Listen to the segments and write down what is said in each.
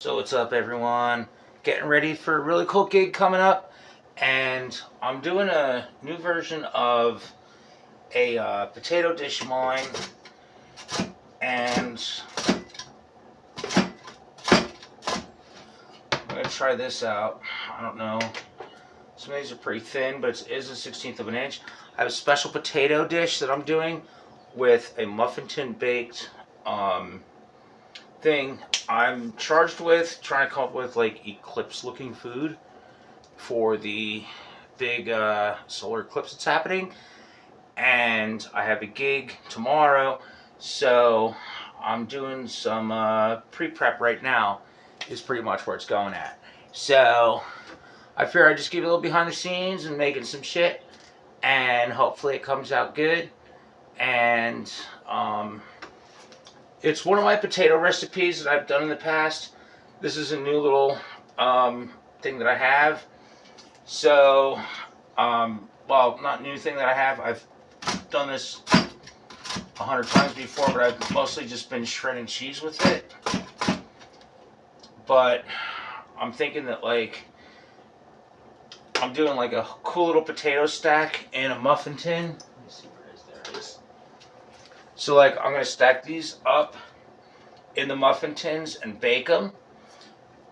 So what's up, everyone? Getting ready for a really cool gig coming up, and I'm doing a new version of a potato dish of mine, and I'm gonna try this out. I don't know. Some of these are pretty thin, but it is a 1/16 of an inch. I have a special potato dish that I'm doing with a muffin tin baked thing. I'm charged with trying to come up with like eclipse looking food for the big solar eclipse that's happening, and I have a gig tomorrow, so I'm doing some pre-prep right now is pretty much where it's going at. So I figure I'd just give you a little behind the scenes and making some shit, and hopefully it comes out good. And it's one of my potato recipes that I've done in the past. This is a new little thing that I have. So, well, not new thing that I have. I've done this 100 times before, but I've mostly just been shredding cheese with it. But I'm thinking that, like, I'm doing like a cool little potato stack in a muffin tin. Let me see where it is. There it is. So, like, I'm going to stack these up in the muffin tins and bake them.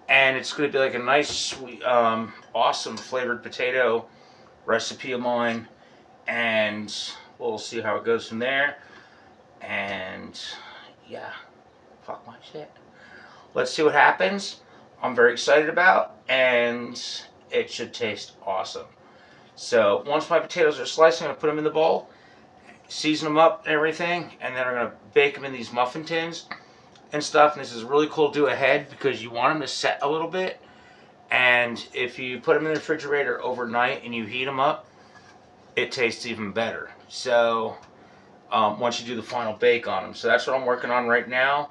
And it's going to be like a nice, sweet, awesome flavored potato recipe of mine. And we'll see how it goes from there. And, yeah, fuck my shit. Let's see what happens. I'm very excited about, and it should taste awesome. So, once my potatoes are sliced, I'm going to put them in the bowl, season them up and everything, and then I'm going to bake them in these muffin tins and stuff. And this is really cool to do ahead because you want them to set a little bit, and if you put them in the refrigerator overnight and you heat them up, it tastes even better. So once you do the final bake on them. So that's what I'm working on right now,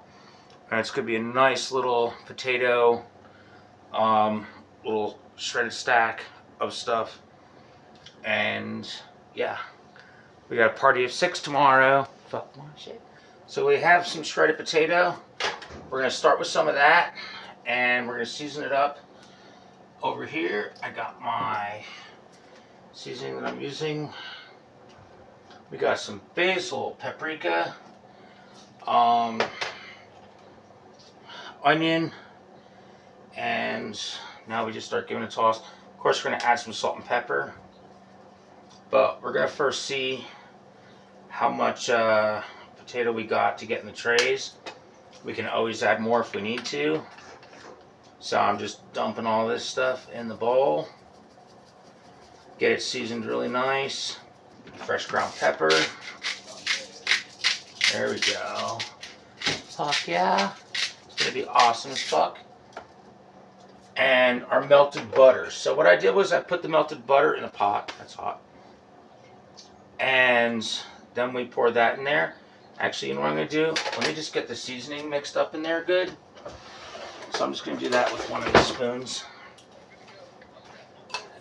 and it's going to be a nice little potato little shredded stack of stuff. And yeah, we got a party of 6 tomorrow. Fuck my shit. So we have some shredded potato. We're going to start with some of that, and we're going to season it up. Over here, I got my seasoning that I'm using. We got some basil, paprika, onion, and now we just start giving it a toss. Of course, we're going to add some salt and pepper, but we're going to first see how much potato we got to get in the trays. We can always add more if we need to. So I'm just dumping all this stuff in the bowl. Get it seasoned really nice. Fresh ground pepper. There we go. Fuck yeah. It's gonna be awesome as fuck. And our melted butter. So what I did was I put the melted butter in a pot. That's hot. And then we pour that in there. Actually, you know what I'm going to do? Let me just get the seasoning mixed up in there good. So I'm just going to do that with one of the spoons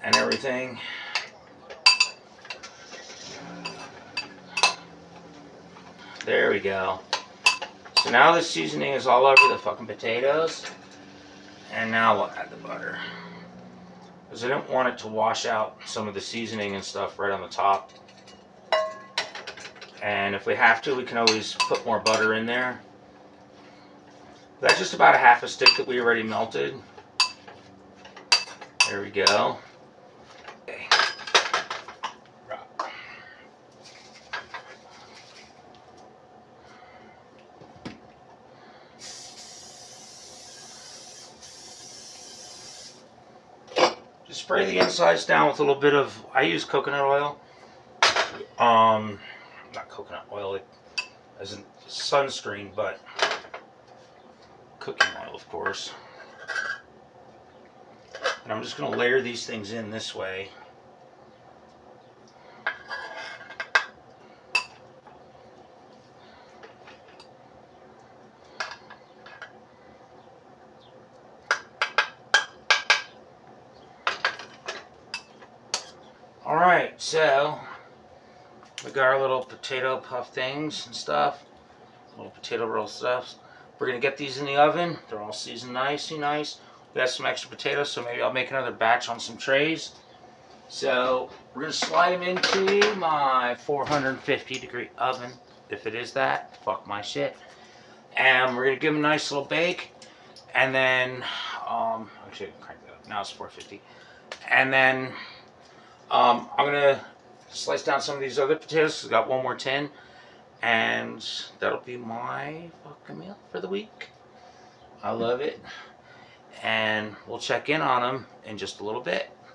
and everything. There we go. So now the seasoning is all over the fucking potatoes. And now we'll add the butter. Because I didn't want it to wash out some of the seasoning and stuff right on the top. And if we have to, we can always put more butter in there. That's just about a half a stick that we already melted. There we go. Okay. Just spray the insides down with a little bit of, I use coconut oil. Not coconut oil as in sunscreen, but cooking oil, of course. And I'm just going to layer these things in this way. Alright, so we got our little potato puff things and stuff, little potato roll stuff. we're gonna get these in the oven. They're all seasoned nicey nice. We got some extra potatoes, so maybe I'll make another batch on some trays. So we're gonna slide them into my 450-degree oven, if it is that. Fuck my shit. And we're gonna give them a nice little bake, and then actually crank that up. Now it's 450. And then I'm gonna slice down some of these other potatoes. I've got one more tin, and that'll be my fucking meal for the week. I love it, and we'll check in on them in just a little bit.